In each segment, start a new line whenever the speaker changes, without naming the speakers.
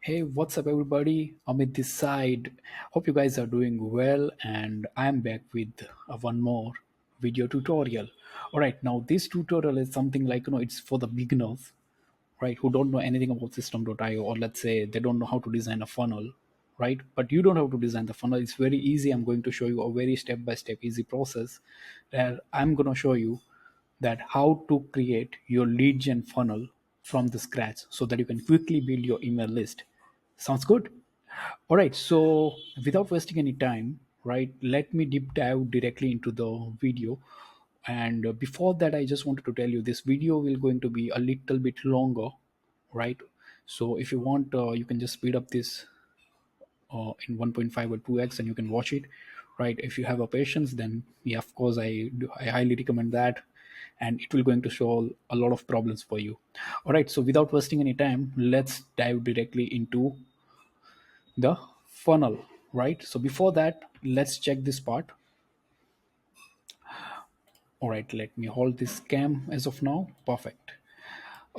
Hey, what's up, everybody? Amit this side. Hope you guys are doing well, and I'm back with one more video tutorial. All right, now this tutorial is something like it's for the beginners, right? Who don't know anything about System.io, or let's say they don't know how to design a funnel, right? But you don't have to design the funnel. It's very easy. I'm going to show you a very step-by-step easy process, where I'm going to show you that how to create your lead gen funnel from the scratch so that you can quickly build your email list. Sounds good? All right, so without wasting any time, right, let me deep dive directly into the video. And before that, I just wanted to tell you this video will going to be a little bit longer, right? So if you want, you can just speed up this in 1.5 or 2x and you can watch it, right? If you have a patience, then yeah, of course, I highly recommend that, and it will going to solve a lot of problems for you. All right, so without wasting any time, let's dive directly into the funnel, right? So before that, let's check this part. All right, let me hold this cam as of now. Perfect.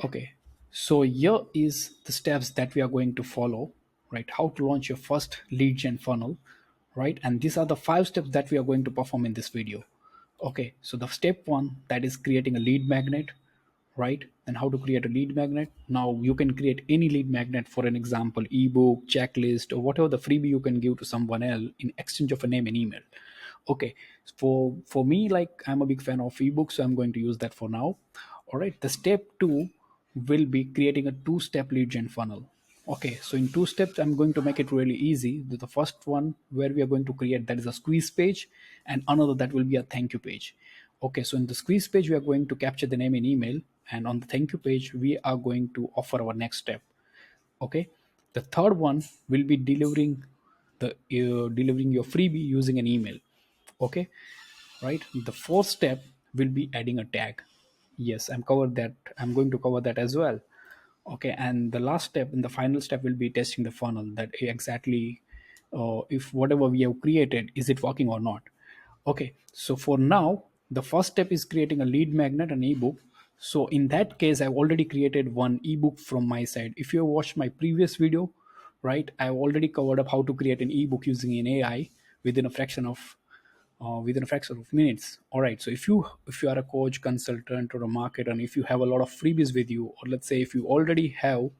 Okay, so here is the steps that we are going to follow, right? How to launch your first lead gen funnel, right? And these are the 5 steps that we are going to perform in this video. Okay, so the step one, that is creating a lead magnet, right? And how to create a lead magnet. Now you can create any lead magnet, for an example, ebook, checklist, or whatever the freebie you can give to someone else in exchange of a name and email. Okay, for me, like, I'm a big fan of ebooks, so I'm going to use that for now. All right, the step two will be creating a two-step lead gen funnel. Okay, so in 2 steps, I'm going to make it really easy. The first one where we are going to create, that is a squeeze page, and another that will be a thank you page. Okay, so in the squeeze page, we are going to capture the name and email, and on the thank you page, we are going to offer our next step. Okay, the third one will be delivering your freebie using an email. Okay, right. The fourth step will be adding a tag. Yes, I'm going to cover that as well. Okay, and the last step and the final step will be testing the funnel, that exactly if whatever we have created, is it working or not. Okay, so for now, the first step is creating a lead magnet, an ebook. So in that case, I've already created one ebook from my side. If you have watched my previous video, right, I've already covered up how to create an ebook using an AI within a fraction of minutes. All right, so if you are a coach, consultant, or a marketer, and if you have a lot of freebies with you, or let's say if you already have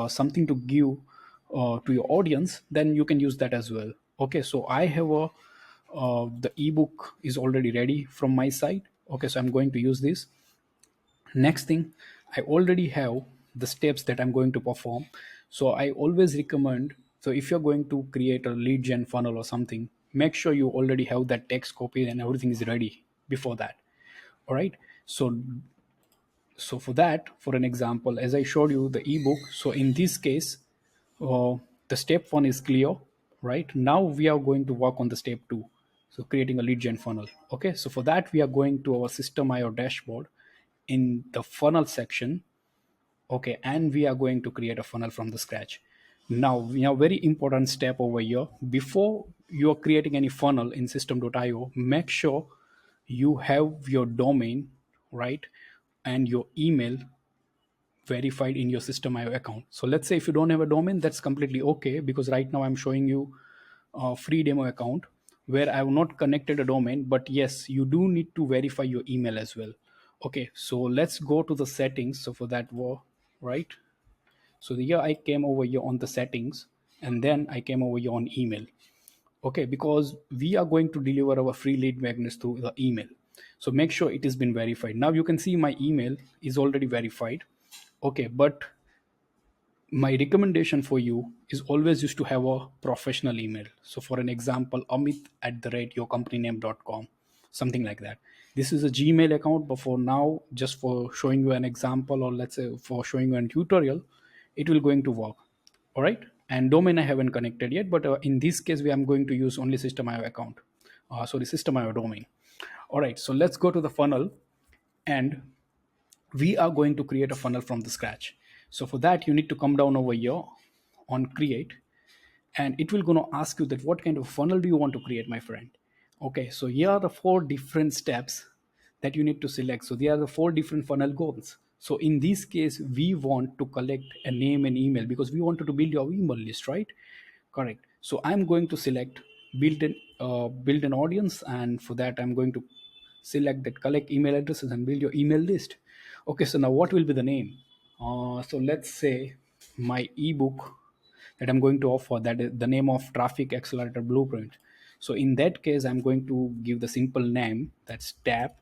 something to give to your audience, then you can use that as well. Okay, so I have a the ebook is already ready from my side. Okay, so I'm going to use this. Next thing, I already have the steps that I'm going to perform. So I always recommend, so if you're going to create a lead gen funnel or something, make sure you already have that text copy and everything is ready before that. All right, so for that, for an example, as I showed you the ebook, so in this case, uh, the step one is clear. Right now we are going to work on the step two, so creating a lead gen funnel. Okay, so for that, we are going to our System.io dashboard in the funnel section. Okay, and we are going to create a funnel from the scratch. Now we have very important step over here. Before you are creating any funnel in System.io, make sure you have your domain, right, and your email verified in your System.io account. So let's say if you don't have a domain, that's completely okay, because right now I'm showing you a free demo account where I have not connected a domain. But yes, you do need to verify your email as well. Okay, so let's go to the settings. So for that, right, so here I came over here on the settings, and then I came over here on email. Okay, because we are going to deliver our free lead magnets through the email, so make sure it has been verified. Now you can see my email is already verified. Okay, but my recommendation for you is always used to have a professional email. So for an example, amit at the rate yourcompanyname.com, something like that. This is a Gmail account, but for now, just for showing you an example, or let's say for showing you a tutorial, it will going to work. All right, and domain I haven't connected yet, but in this case, we am going to use only System.io account. Sorry, System.io domain. All right, so let's go to the funnel, and we are going to create a funnel from the scratch. So for that, you need to come down over here on create, and it will going to ask you that what kind of funnel do you want to create, my friend. Okay, so here are the 4 different steps that you need to select. So there are the 4 different funnel goals. So in this case, we want to collect a name and email because we wanted to build your email list, right? Correct. So I'm going to select build an audience, and for that I'm going to select that collect email addresses and build your email list. Okay, so now what will be the name? So let's say my ebook that I'm going to offer, that is the name of Traffic Accelerator Blueprint. So in that case, I'm going to give the simple name, that's tab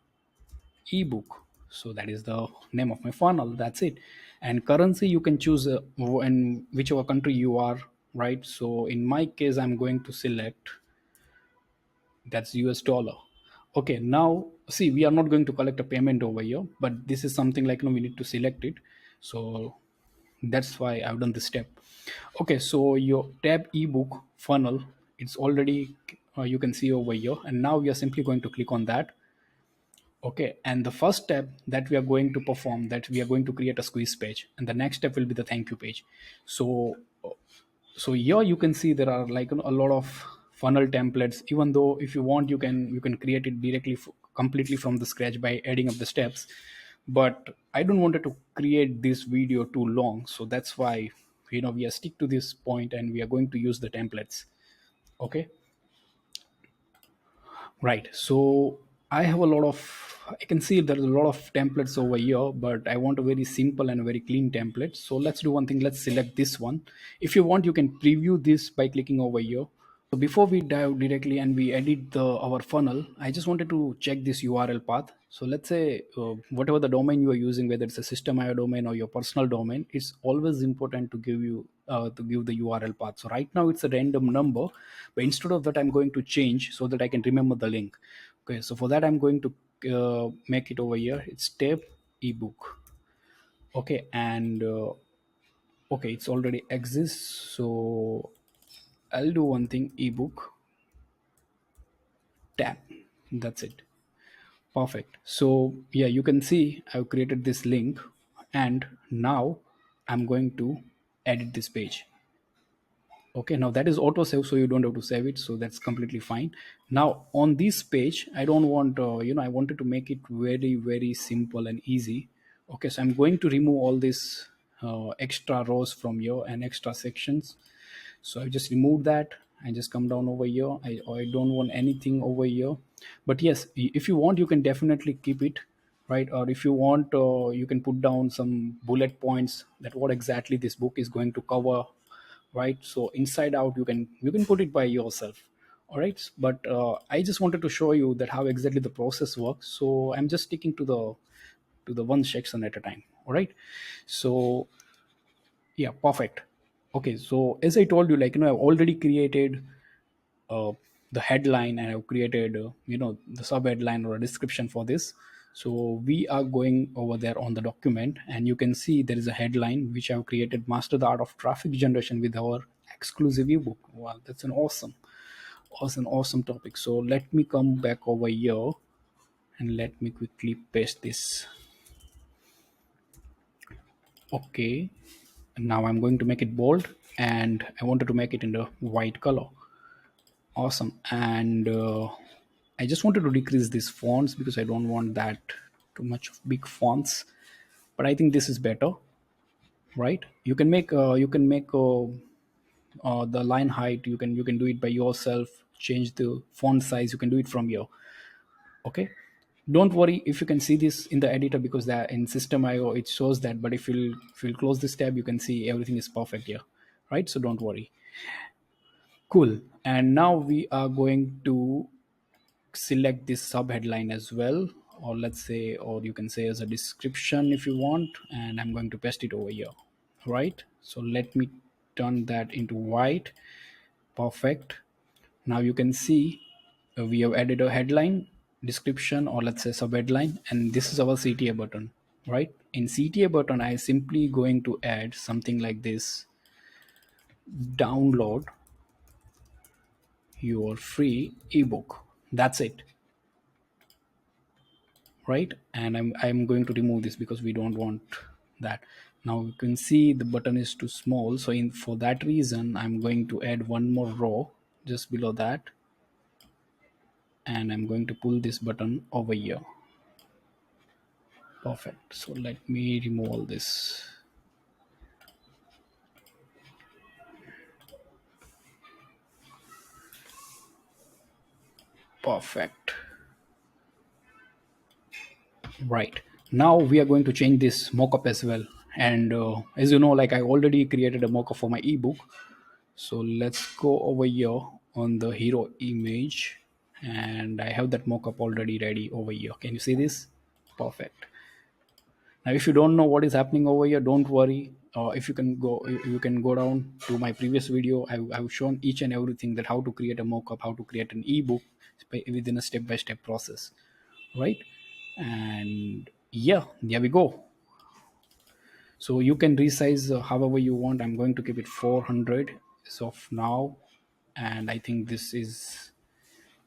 ebook. So that is the name of my funnel, that's it. And currency, you can choose in whichever country you are, right? So in my case, I'm going to select that's US dollar. Okay, now see, we are not going to collect a payment over here, but this is something like, we need to select it. So that's why I've done this step. Okay, so your tab ebook funnel, it's already you can see over here, and now we are simply going to click on that. Okay, and the first step that we are going to perform, that we are going to create a squeeze page, and the next step will be the thank you page. So here you can see there are like a lot of funnel templates. Even though if you want, you can create it directly completely from the scratch by adding up the steps, but I don't want it to create this video too long, so that's why we are stick to this point and we are going to use the templates. Okay, right. So I have a lot of, I can see there's a lot of templates over here, but I want a very simple and a very clean template. So let's do one thing, let's select this one. If you want, you can preview this by clicking over here. So before we dive directly and we edit our funnel, I just wanted to check this URL path. So let's say whatever the domain you are using, whether it's a system.io domain or your personal domain, it's always important to give the URL path. So right now it's a random number, but instead of that, I'm going to change so that I can remember the link. Okay, so for that, I'm going to make it over here. It's tab ebook. Okay, and okay, it's already exists. So I'll do one thing, ebook tab, that's it. Perfect. So yeah, you can see I've created this link, and now I'm going to edit this page. Okay, now that is auto save, so you don't have to save it, so that's completely fine. Now on this page, I don't want I wanted to make it very very simple and easy. Okay, so I'm going to remove all these extra rows from here and extra sections. So I just remove that and just come down over here. I don't want anything over here, but yes, if you want, you can definitely keep it, right? Or if you want, you can put down some bullet points that what exactly this book is going to cover, right? So inside out, you can put it by yourself. All right, but I just wanted to show you that how exactly the process works, so I'm just sticking to the one section at a time. All right, so yeah, perfect. Okay, so as I told you, like, I've already created uh, the headline, and I've created the sub headline or a description for this. So we are going over there on the document, and you can see there is a headline which I've created: master the art of traffic generation with our exclusive ebook. Wow, that's an awesome topic. So let me come back over here and let me quickly paste this. Okay, now I'm going to make it bold, and I wanted to make it in the white color. Awesome. And I just wanted to decrease these fonts because I don't want that too much of big fonts, but I think this is better, right? You can make the line height, you can do it by yourself. Change the font size, you can do it from here. Okay, don't worry if you can see this in the editor, because that in system.io it shows that, but if you'll close this tab, you can see everything is perfect here, right? So don't worry. Cool. And now we are going to select this sub headline as well, or let's say, or you can say as a description if you want, and I'm going to paste it over here, right? So let me turn that into white. Perfect. Now you can see we have added a headline, description, or let's say sub headline, and this is our CTA button, right? In CTA button, I simply going to add something like this: download your free ebook. That's it, right? And I'm going to remove this because we don't want that. Now you can see the button is too small, so for that reason I'm going to add one more row just below that, and I'm going to pull this button over here. Perfect. So let me remove all this. Perfect. Right. Now we are going to change this mockup as well. And as you know, like I already created a mockup for my ebook. So let's go over here on the hero image. And I have that mockup already ready over here. Can you see this? Perfect. Now, if you don't know what is happening over here, don't worry. If you can go down to my previous video. I've shown each and everything that how to create a mockup, how to create an ebook within a step-by-step process, right? And yeah, there we go. So you can resize however you want. I'm going to keep it 400 as of now, and I think this is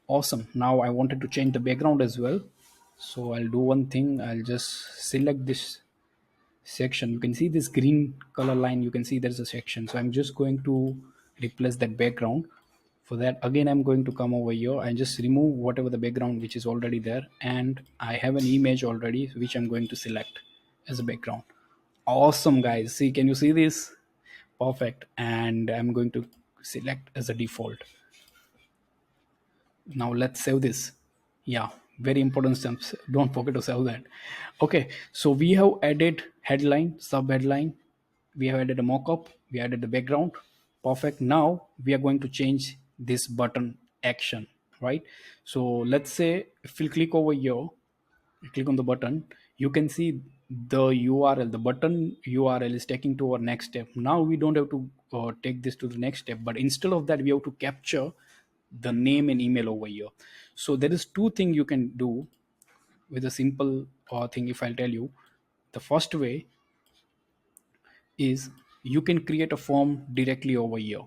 awesome. Now I wanted to change the background as well, so I'll do one thing. I'll just select this section. You can see this green color line, you can see there's a section, so I'm just going to replace that background. For that, again, I'm going to come over here and just remove whatever the background which is already there, and I have an image already which I'm going to select as a background. Awesome, guys. See, can you see this? Perfect. And I'm going to select as a default. Now let's save this. Yeah, very important steps, don't forget to save that. Okay, so we have added headline, sub headline, we have added a mockup, we added the background. Perfect. Now we are going to change this button action, right? So let's say if we click over here, you click on the button, you can see the url, the button url is taking to our next step. Now we don't have to take this to the next step, but instead of that we have to capture the name and email over here. So there is two things you can do with a simple thing. If I'll tell you, the first way is you can create a form directly over here.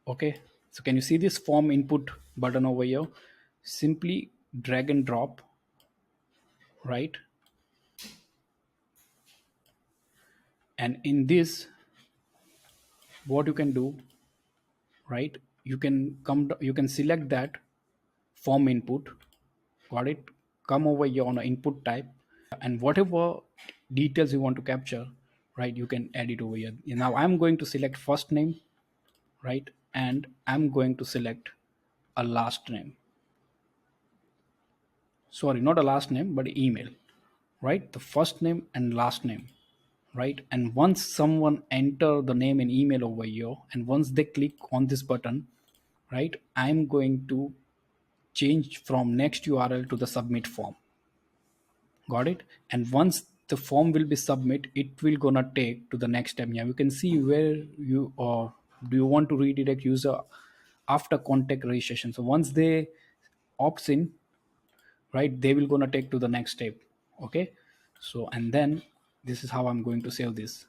Okay, so can you see this form input button over here? Simply drag and drop, right? And in this, what you can do, right, you can you can select that form input. Got it? Come over here on a input type, and whatever details you want to capture, right, you can add it over here. Now I'm going to select first name, right, and I'm going to select a last name. Sorry, not a last name but email, right? The first name and last name, right? And once someone enter the name and email over here, and once they click on this button, right, I'm going to change from next url to the submit form. Got it? And once the form will be submit, it will gonna take to the next step. Yeah, you can see where you do you want to redirect user after contact registration. So once they opts in, right, they will gonna take to the next step. Okay, so and then this is how I'm going to save this.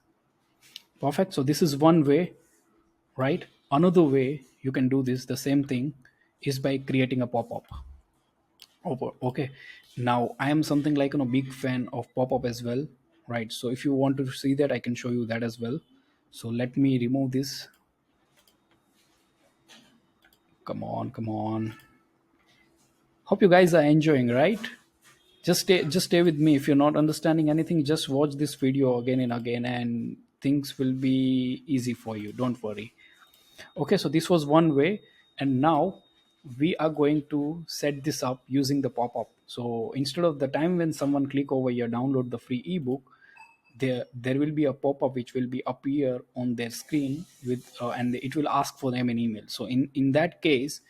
Perfect. So this is one way, right? Another way you can do this, the same thing, is by creating a pop-up. Okay. Now I am something like big fan of pop-up as well, right? So if you want to see that, I can show you that as well. So let me remove this. Come on, come on. Hope you guys are enjoying, right? Just stay with me. If you're not understanding anything, just watch this video again and again, and things will be easy for you. Don't worry. Okay, so this was one way, and now we are going to set this up using the pop-up. So instead of the time when someone click over here download the free ebook, there will be a pop-up which will be appear on their screen with and it will ask for them an email. So in that case,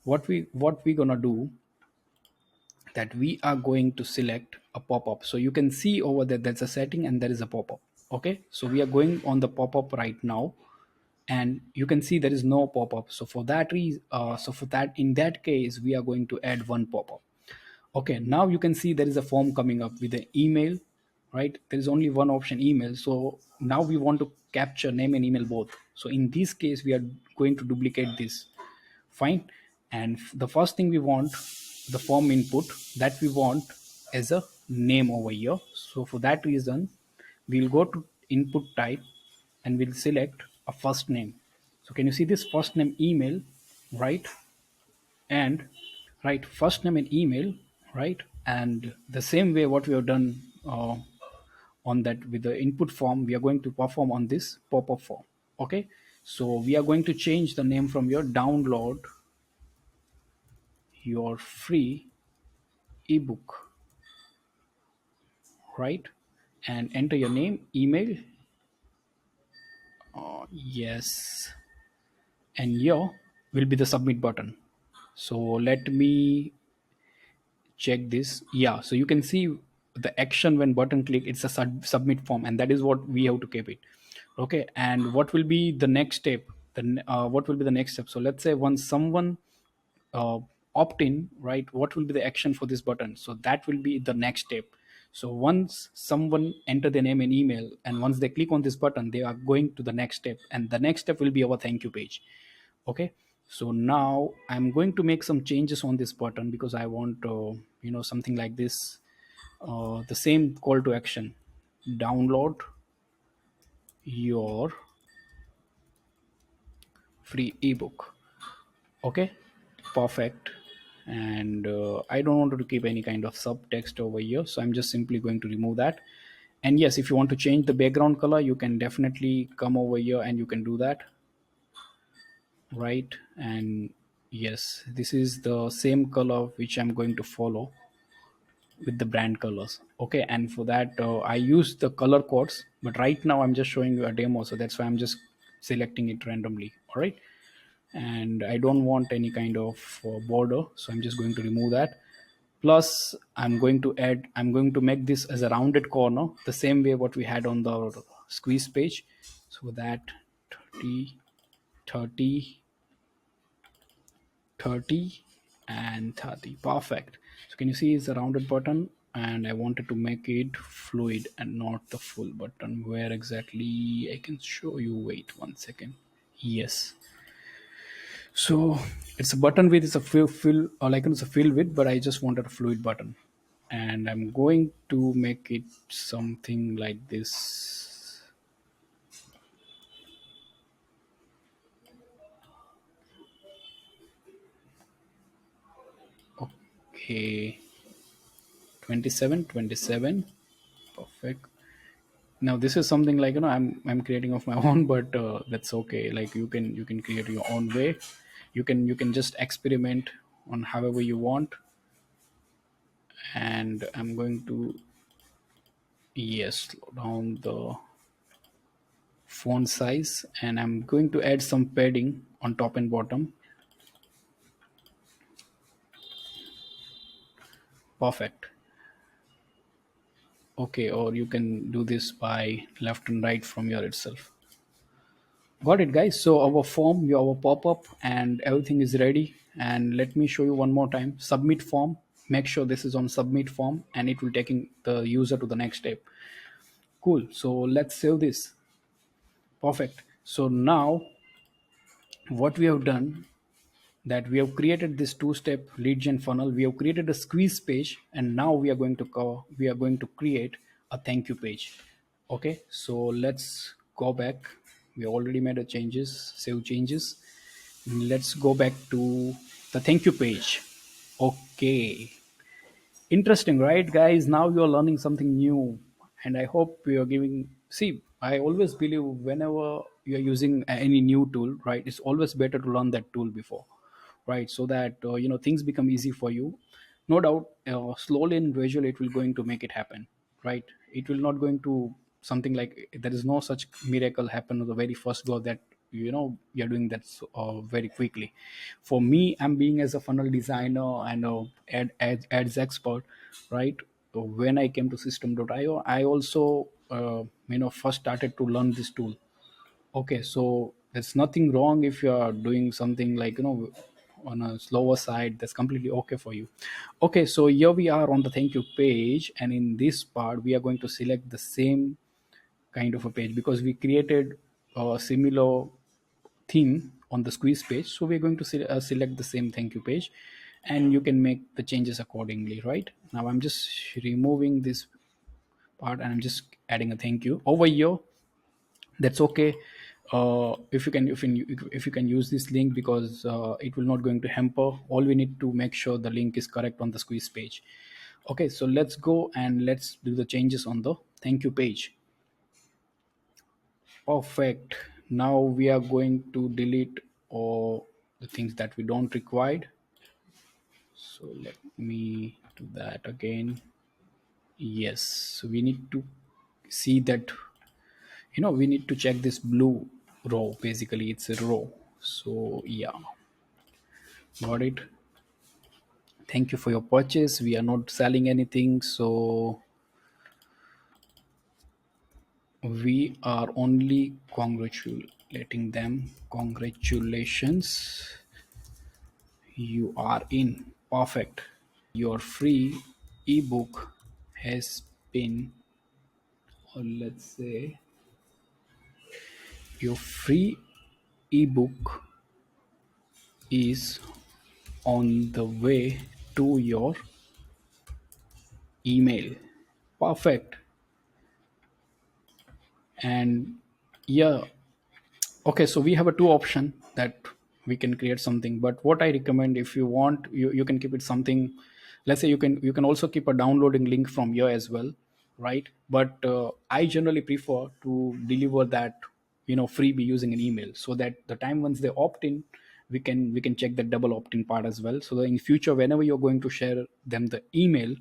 what we gonna do, that we are going to select a pop-up. So you can see over there there's a setting and there is a pop-up. Okay, so we are going on the pop-up right now, and you can see there is no pop-up. So for that reason, so for that, in that case, we are going to add one pop-up. Okay, now you can see there is a form coming up with an email, right? There is only one option, email. So now we want to capture name and email both. So in this case we are going to duplicate this. Fine. And the first thing we want, the form input that we want as a name over here. So for that reason, we'll go to input type and we'll select a first name. So can you see this first name email, right? And right, first name and email, right? And the same way what we have done on that with the input form, we are going to perform on this pop-up form. Okay, so we are going to change the name from your download your free ebook, right? And enter your name, email. Yes, and here will be the submit button. So let me check this. Yeah, so you can see the action when button click, it's a submit form, and that is what we have to keep it. Okay, and what will be the next step? What will be the next step? So let's say once someone uh, opt in, right, what will be the action for this button? So that will be the next step. So once someone enter their name and email, and once they click on this button, they are going to the next step, and the next step will be our thank you page. Okay, so now I'm going to make some changes on this button because I want something like this. The same call to action: download your free ebook. Okay, perfect. And I don't want to keep any kind of subtext over here, so I'm just simply going to remove that. And yes, if you want to change the background color, you can definitely come over here and you can do that, right? And yes, this is the same color which I'm going to follow with the brand colors. Okay, and for that I use the color codes, but right now I'm just showing you a demo, so that's why I'm just selecting it randomly. All right, and I don't want any kind of border, so I'm just going to remove that. Plus I'm going to make this as a rounded corner, the same way what we had on the squeeze page. So that 30, 30, 30, and 30. Perfect. So can you see it's a rounded button, and I wanted to make it fluid and not the full button. Where exactly I can show you? Wait 1 second. Yes, so it's a button with it's a fill or like it's a fill with, but I just wanted a fluid button, and I'm going to make it something like this. Okay, 27, 27. Perfect. Now this is something like I'm creating of my own, but that's okay. Like you can create your own way. You can just experiment on however you want. And I'm going to, yes, slow down the font size, and I'm going to add some padding on top and bottom. Perfect. Okay, or you can do this by left and right from your itself. Got it, guys. So our form, our pop-up, and everything is ready. And let me show you one more time. Submit form. Make sure this is on submit form, and it will taking the user to the next step. Cool. So let's save this. Perfect. So now what we have done, that we have created this two-step lead gen funnel, we have created a squeeze page, and now we are going to create a thank you page. Okay, so let's go back. We already made a changes, save changes. Let's go back to the thank you page. Okay, interesting, right, guys? Now you're learning something new, and I hope you're giving. See, I always believe whenever you're using any new tool, right, it's always better to learn that tool before, right, so that things become easy for you. No doubt, slowly and gradually, it will going to make it happen, right? It will not going to something like there is no such miracle happen on the very first go that you're doing that very quickly. For me, I'm being as a funnel designer and ads expert, right? When I came to system.io, I also first started to learn this tool. Okay, so there's nothing wrong if you are doing something like on a slower side. That's completely okay for you. Okay, so here we are on the thank you page, and in this part we are going to select the same kind of a page because we created a similar theme on the squeeze page. So we're going to select the same thank you page, and you can make the changes accordingly. Right now I'm just removing this part, and I'm just adding a thank you over here. That's okay. If you can use this link, because it will not going to hamper. All we need to make sure the link is correct on the squeeze page. Okay, so let's go and let's do the changes on the thank you page. Perfect. Now we are going to delete all the things that we don't require. So let me do that again. Yes, so we need to see that, we need to check this blue row. Basically it's a row. So yeah, got it. Thank you for your purchase. We are not selling anything, so we are only congratulating them. Congratulations, you are in. Perfect. Your free ebook has been, or let's say, your free ebook is on the way to your email. Perfect. And yeah, okay, so we have a two option that we can create something, but what I recommend, if you want, you can keep it something. Let's say you can also keep a downloading link from here as well, right? But I generally prefer to deliver that, freebie using an email, so that the time once they opt in, we can check the double opt-in part as well, so that in future whenever you're going to share them the email,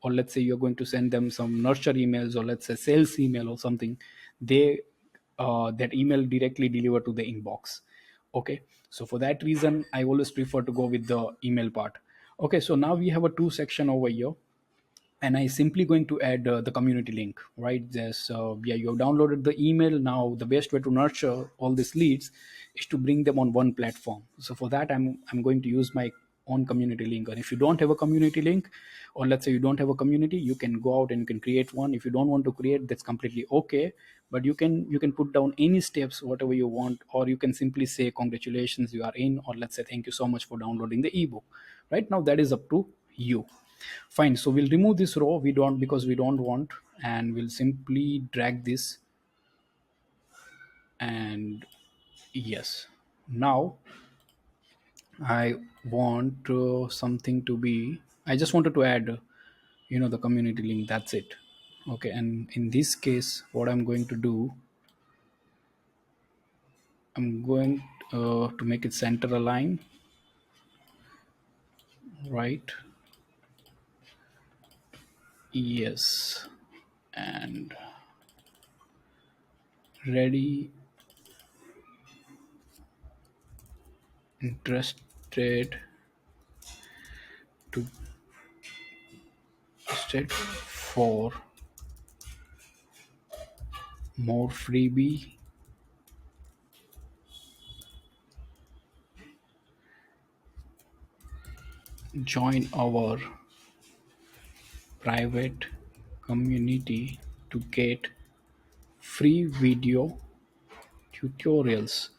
or let's say you're going to send them some nurture emails, or let's say sales email or something, they that email directly delivered to the inbox. Okay, so for that reason I always prefer to go with the email part. Okay, so now we have a two section over here, and I simply going to add the community link, right? There's yeah, you have downloaded the email. Now the best way to nurture all these leads is to bring them on one platform. So for that, I'm going to use my own community link. And if you don't have a community link, or let's say you don't have a community, you can go out and you can create one. If you don't want to create, that's completely okay. But you can put down any steps whatever you want, or you can simply say congratulations, you are in, or let's say thank you so much for downloading the ebook. Right now that is up to you. Fine, so we'll remove this row, we don't, because we don't want, and we'll simply drag this. And yes, now I want something to be, I just wanted to add the community link, that's it. Okay, and in this case what I'm going to do, I'm going to make it center align, right? Yes, and ready, interested to interested for more freebie, join our private community to get free video tutorials.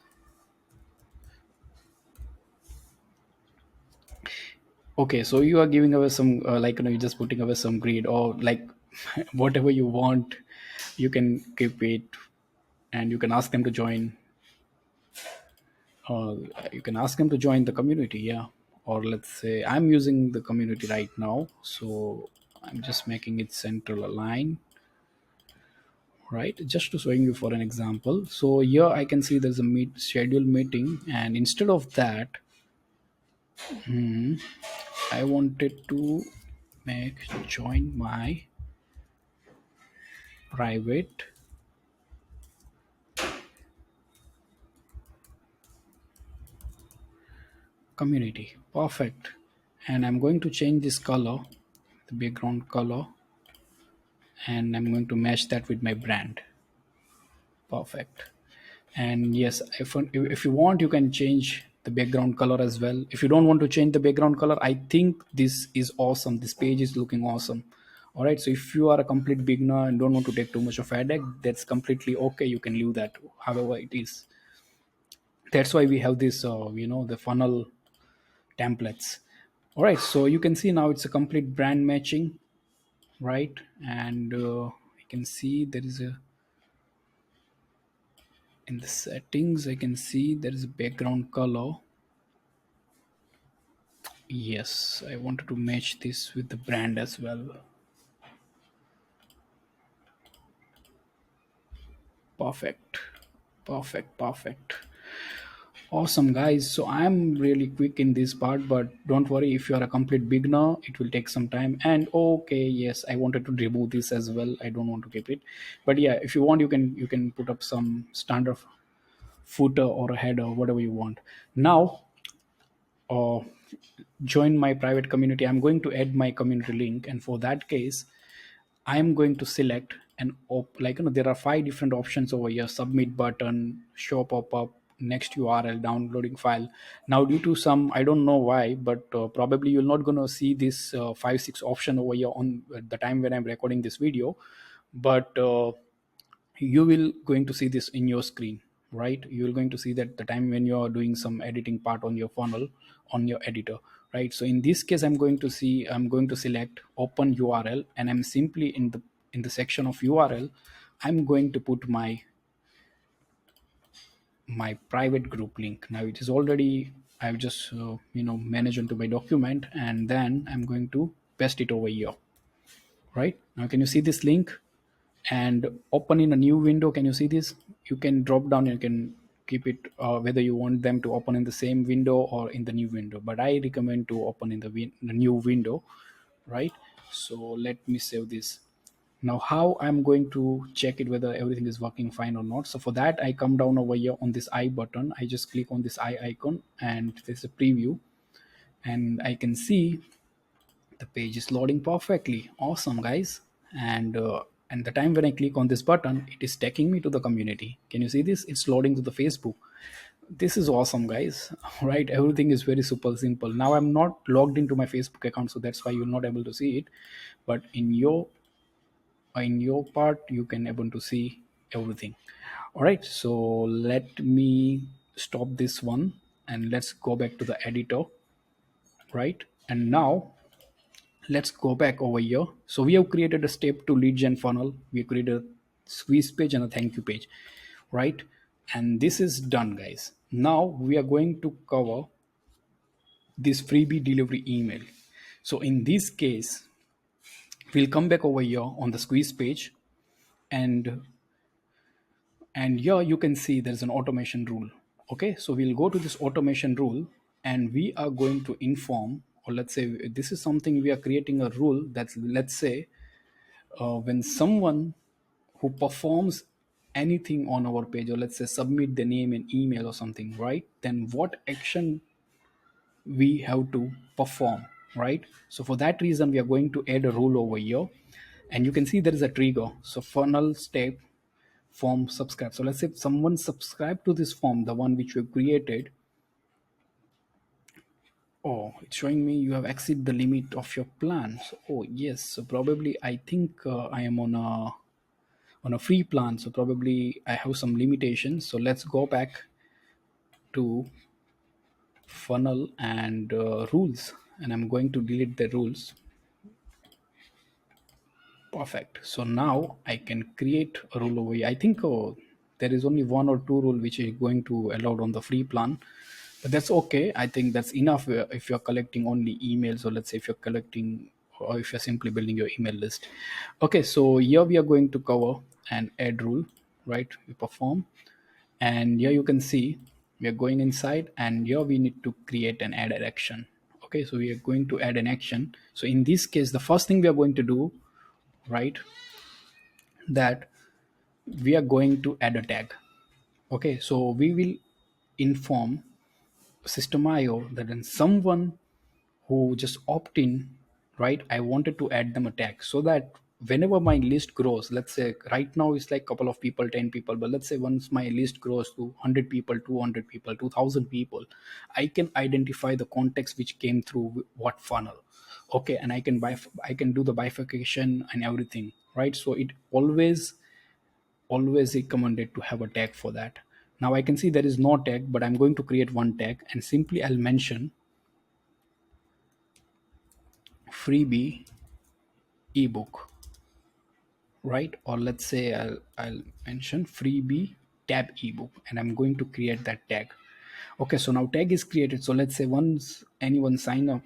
Okay, so you are giving away some, like, you're just putting away some grid, or like whatever you want, you can keep it, and you can ask them to join. You can ask them to join the community, yeah. Or let's say I'm using the community right now, so I'm just making it central align, right? Just to showing you for an example. So here I can see there's a scheduled meeting, and instead of that, I wanted to make join my private community. Perfect. And I'm going to change this color, the background color, and I'm going to match that with my brand. Perfect. And yes, if you want, you can change the background color as well. If you don't want to change the background color, I think this is awesome, this page is looking awesome. All right, so if you are a complete beginner and don't want to take too much of headache, that's completely okay, you can leave that however it is. That's why we have this the funnel templates. All right, so you can see now it's a complete brand matching, right? And you can see there is a, in the settings I can see there is a background color. Yes, I wanted to match this with the brand as well. Perfect. Perfect. Perfect. Awesome, guys. So I'm really quick in this part, but don't worry if you are a complete beginner, it will take some time. And okay, yes, I wanted to remove this as well. I don't want to keep it, but yeah, if you want, you can put up some standard footer or a header, whatever you want. Now, uh, join my private community. I'm going to add my community link, and for that case, I am going to select like there are five different options over here: submit button, show pop up, next URL, downloading file. Now, due to some, I don't know why, but probably you're not gonna see this 5 6 option over here on the time when I'm recording this video, but you will going to see this in your screen, right? You're going to see that the time when you're doing some editing part on your funnel, on your editor, right? So in this case, I'm going to select open URL, and I'm simply in the section of URL, I'm going to put my private group link. Now it is already, I've just managed into my document, and then I'm going to paste it over here. Right now, can you see this link? And open in a new window. Can you see this? You can drop down, you can keep it whether you want them to open in the same window or in the new window, but I recommend to open in the new window, right? So let me save this. Now, how I'm going to check it whether everything is working fine or not? So for that, I come down over here on this I button, I just click on this I icon, and there's a preview, and I can see the page is loading perfectly. Awesome, guys. And the time when I click on this button, it is taking me to the community. Can you see this? It's loading to the Facebook. This is awesome, guys. Right? Everything is very super simple. Now I'm not logged into my Facebook account, so that's why you're not able to see it. But in your part, you can able to see everything. All right. So let me stop this one, and let's go back to the editor. Right. And now let's go back over here. So we have created a step to lead gen funnel. We created a squeeze page and a thank you page, right? And this is done, guys. Now we are going to cover this freebie delivery email. So in this case, we'll come back over here on the squeeze page, and here you can see there's an automation rule. Okay, so we'll go to this automation rule, and we are going to inform, or let's say this is something we are creating a rule that's, let's say, when someone who performs anything on our page, or let's say submit the name and email or something, right, then what action we have to perform, right? So for that reason, we are going to add a rule over here, and you can see there is a trigger. So funnel step form subscribe. So let's say if someone subscribe to this form, the one which we created. Oh, it's showing me you have exceeded the limit of your plan. So, oh yes, so probably I think I am on a free plan, so probably I have some limitations. So let's go back to funnel and rules, and I'm going to delete the rules. Perfect. So now I can create a rule over here. I think there is only one or two rule which is going to allowed on the free plan, but that's okay. I think that's enough if you're collecting only emails, or let's say if you're collecting, or if you're simply building your email list. Okay, so here we are going to cover an add rule, right? We perform, and here you can see we are going inside, and here we need to create an add action. Okay, so we are going to add an action. So in this case, the first thing we are going to do, right, that we are going to add a tag. Okay, so we will inform system.io that when someone who just opt in, right, I wanted to add them a tag, so that whenever my list grows, let's say right now it's like couple of people, 10 people, but let's say once my list grows to 100 people, 200 people, 2000 people, I can identify the context which came through what funnel. Okay, and I can do the bifurcation and everything, right? So it always recommended to have a tag for that. Now I can see there is no tag, but I'm going to create one tag, and simply I'll mention freebie ebook, right? Or let's say I'll mention freebie tab ebook, and I'm going to create that tag. Okay, so now tag is created. So let's say once anyone sign up,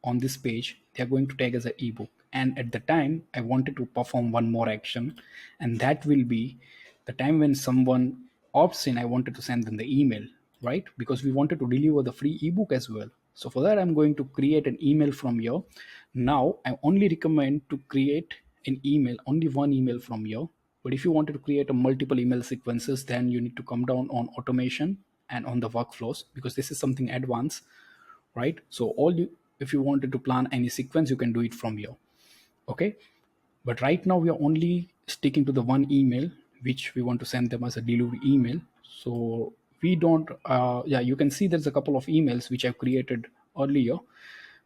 on this page, they are going to tag as an ebook. And at the time, I wanted to perform one more action, and that will be the time when someone opts in. I wanted to send them the email, right? Because we wanted to deliver the free ebook as well. So for that, I'm going to create an email from here. Now, I only recommend to create an email, only one email from here. But if you wanted to create a multiple email sequences, then you need to come down on automation and on the workflows, because this is something advanced, right? So all you, if you wanted to plan any sequence, you can do it from here. Okay, but right now we are only sticking to the one email which we want to send them as a delivery email. So we don't yeah, you can see there's a couple of emails which I've created earlier,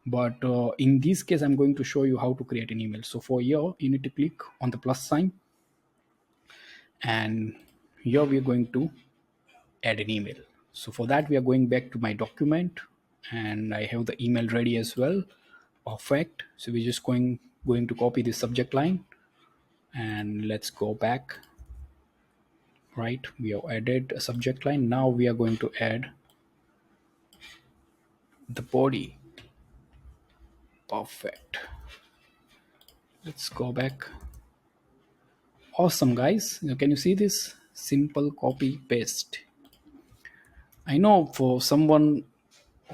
but in this case I'm going to show you how to create an email. So for here you need to click on the plus sign, and here we are going to add an email. So for that, we are going back to my document, and I have the email ready as well. Perfect. So we're just going to copy the subject line, and let's go back. Right, we have added a subject line. Now we are going to add the body. Perfect. Let's go back. Awesome, guys. Now, can you see this? Simple copy paste. I know for someone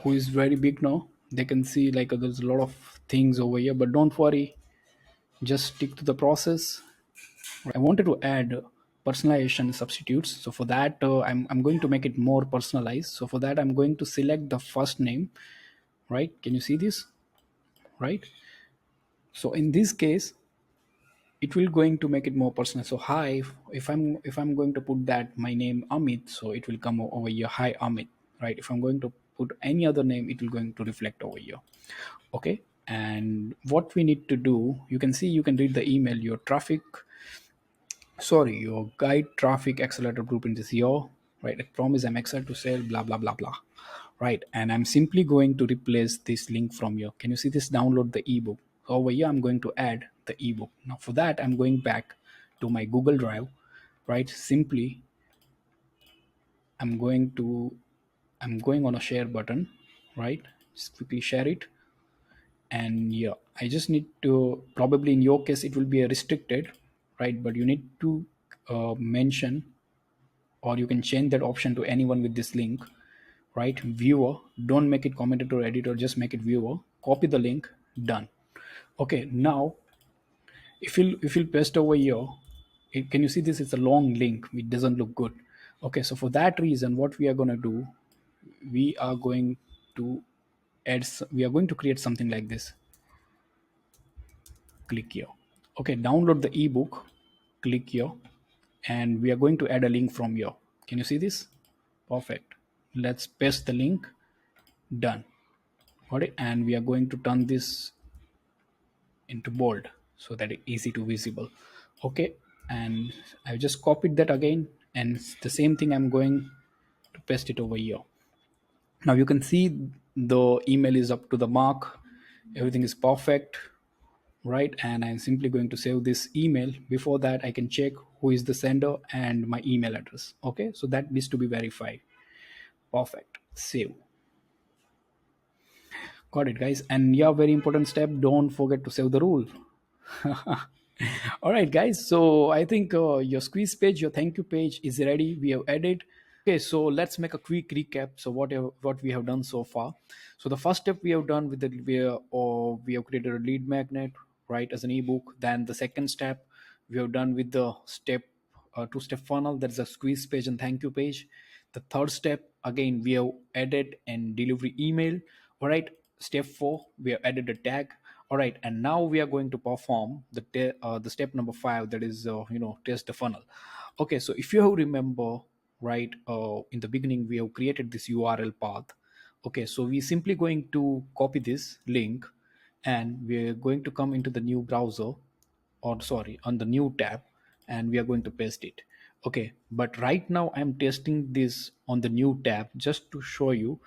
who is very big now, they can see like there's a lot of things over here, but don't worry, just stick to the process. I wanted to add personalization substitutes. So for that, I'm going to make it more personalized. So for that, I'm going to select the first name, right? Can you see this? Right. So in this case, it will going to make it more personal. So hi, if I'm going to put that my name Amit, so it will come over here, hi Amit, right? If I'm going to put any other name, it will going to reflect over here. Okay, and what we need to do, you can see, you can read the email. Your traffic, sorry, your guide traffic accelerator blueprint is here, right? I promise I'm excited to sell, blah blah blah blah, right? And I'm simply going to replace this link from here. Can you see this? Download the ebook. Over here I'm going to add the ebook. Now for that, I'm going back to my Google Drive, right? Simply i'm going to I'm going on a share button, right? Just quickly share it. And yeah, I just need to, probably in your case it will be a restricted, right? But you need to mention, or you can change that option to anyone with this link, right? Viewer, don't make it commentator or editor, just make it viewer. Copy the link, done. Okay, now if you'll paste over here, can you see this? It's a long link, it doesn't look good. Okay, so for that reason, what we are going to do, we are going to we are going to create something like this. Click here. Okay, download the ebook, click here, and we are going to add a link from here. Can you see this? Perfect. Let's paste the link, done. Got it. And we are going to turn this into bold so that it's easy to visible. Okay, and I've just copied that again, and the same thing I'm going to paste it over here. Now you can see the email is up to the mark, everything is perfect, right? And I'm simply going to save this email. Before that, I can check who is the sender and my email address. Okay, so that needs to be verified. Perfect, save. Got it, guys. And yeah, very important step, don't forget to save the rule. All right, guys, so I think your squeeze page, your thank you page is ready, we have added. Okay, so let's make a quick recap. So what we have done so far. So the first step we have done with the we have created a lead magnet, right, as an ebook. Then the second step we have done with the step two-step funnel, that's a squeeze page and thank you page. The third step, again, we have added an delivery email. All right, step 4, we have added a tag. All right, and now we are going to perform the step number 5, that is test the funnel. Okay, so if you have remember, right, in the beginning we have created this URL path. Okay, so we simply going to copy this link, and we're going to come into the new browser, or sorry, on the new tab, and we are going to paste it. Okay, but right now I'm testing this on the new tab just to show you.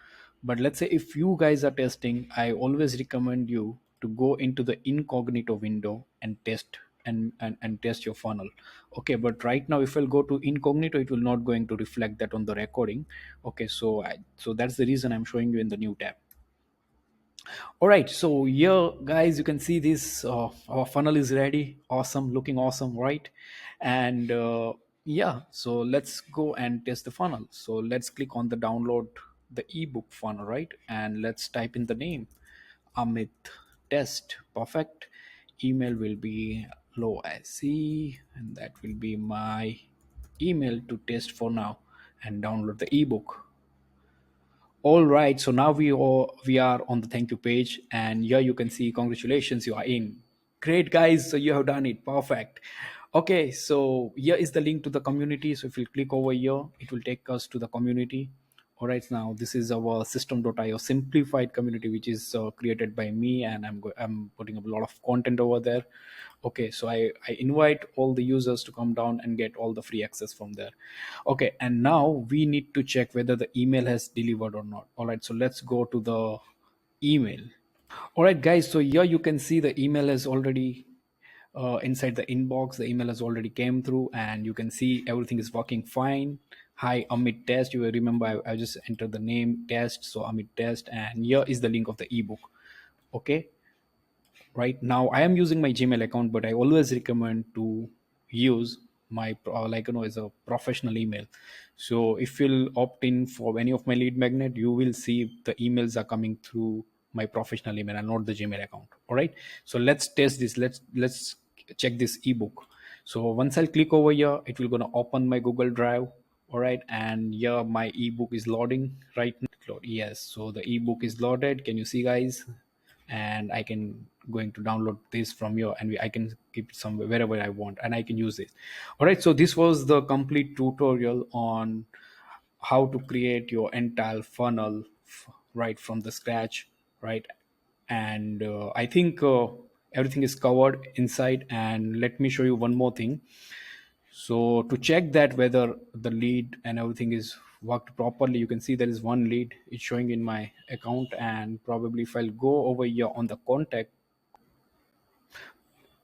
But let's say if you guys are testing, I always recommend you to go into the incognito window and test, and test your funnel. Okay, but right now if I'll go to incognito, it will not going to reflect that on the recording. Okay, so that's the reason I'm showing you in the new tab. All right, so here, guys, you can see this. Our funnel is ready. Awesome, looking awesome, right? And yeah, so let's go and test the funnel. So let's click on the download the ebook funnel, right? And let's type in the name, Amit Test. Perfect. Email will be low IC, and that will be my email to test for now and download the ebook. All right, so now we are on the thank you page, and here you can see congratulations, you are in. Great, guys, so you have done it. Perfect. Okay, so here is the link to the community. So if you click over here, it will take us to the community. All right, now this is our system.io simplified community, which is created by me, and I'm putting up a lot of content over there. Okay, so I invite all the users to come down and get all the free access from there. Okay, and now we need to check whether the email has delivered or not. All right, so let's go to the email. All right, guys, so here you can see the email is already inside the inbox. The email has already came through, and you can see everything is working fine. Hi, Amit Test. You will remember I just entered the name Test, so Amit Test, and here is the link of the ebook. Okay, right now I am using my Gmail account, but I always recommend to use my like as a professional email. So if you'll opt in for any of my lead magnet, you will see the emails are coming through my professional email and not the Gmail account. All right, so let's test this. Let's check this ebook. So once I'll click over here, it will gonna open my Google Drive. All right, and here my ebook is loading right now. Yes, so the ebook is loaded. Can you see, guys? And I can going to download this from here, and I can keep it somewhere wherever I want, and I can use this. All right, so this was the complete tutorial on how to create your entire funnel right from the scratch, right? And I think everything is covered inside. And let me show you one more thing. So to check that whether the lead and everything is worked properly, you can see there is one lead it's showing in my account. And probably if I'll go over here on the contact,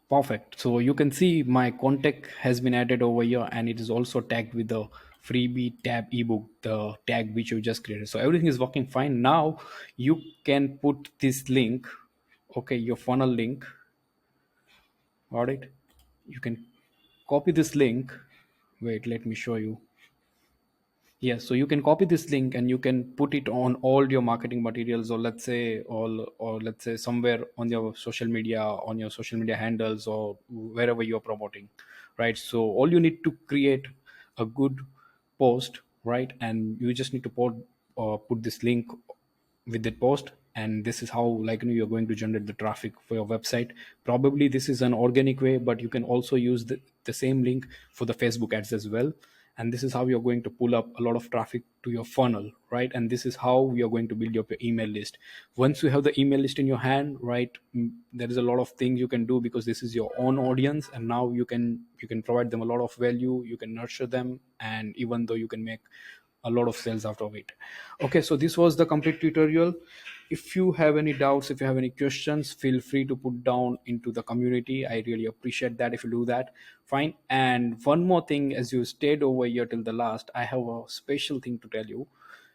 perfect. So you can see my contact has been added over here, and it is also tagged with the freebie tab ebook, the tag which you just created. So everything is working fine. Now you can put this link, okay, your funnel link. All right, you can copy this link. Wait, let me show you. Yes, so you can copy this link and you can put it on all your marketing materials, or let's say all, or let's say somewhere on your social media handles, or wherever you're promoting, right? So all you need to create a good post, right? And you just need to put this link with that post, and this is how, like, you're going to generate the traffic for your website. Probably this is an organic way, but you can also use the same link for the Facebook ads as well. And this is how you're going to pull up a lot of traffic to your funnel, right? And this is how you're going to build up your email list. Once you have the email list in your hand, right, there is a lot of things you can do, because this is your own audience, and now you can provide them a lot of value, you can nurture them, and even though you can make a lot of sales out of it. Okay, so this was the complete tutorial. If you have any doubts, if you have any questions, feel free to put down into the community. I really appreciate that if you do that. Fine. And one more thing, as you stayed over here till the last, I have a special thing to tell you.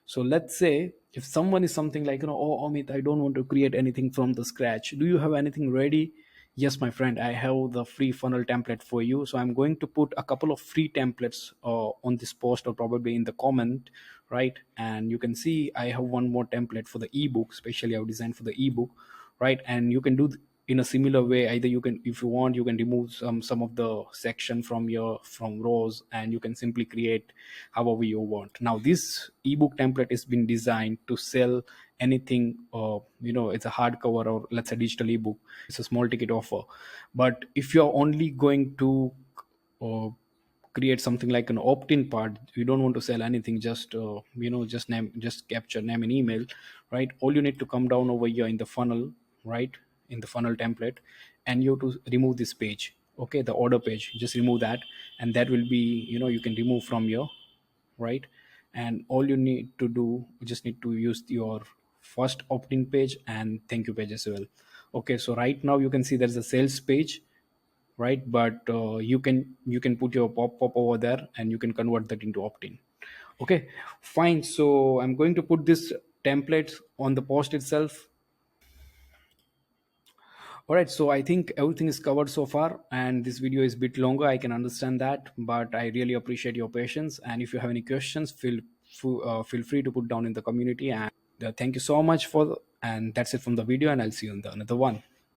So let's say if someone is something like, oh, Amit, I don't want to create anything from the scratch, do you have anything ready? Yes, my friend, I have the free funnel template for you. So I'm going to put a couple of free templates on this post, or probably in the comment, right? And you can see I have one more template for the ebook, specially I've designed for the ebook, right? And you can do in a similar way. Either you can, if you want, you can remove some of the section from rows, and you can simply create however you want. Now this ebook template has been designed to sell anything, it's a hardcover, or let's say digital ebook. It's a small ticket offer. But if you're only going to uh, create something like an opt-in part, you don't want to sell anything, just just capture name and email, right? All you need to come down over here in the funnel, right, in the funnel template, and you have to remove this page. Okay, the order page, just remove that, and that will be, you can remove from here, right? And all you need to do, you just need to use your first opt-in page and thank you page as well. Okay, so right now you can see there's a sales page, right? But you can put your pop-up over there, and you can convert that into opt-in. Okay, fine. So I'm going to put this template on the post itself. All right, so I think everything is covered so far, and this video is a bit longer. I can understand that, but I really appreciate your patience. And if you have any questions, feel free to put down in the community. And thank you so much for, and that's it from the video. And I'll see you in the another one.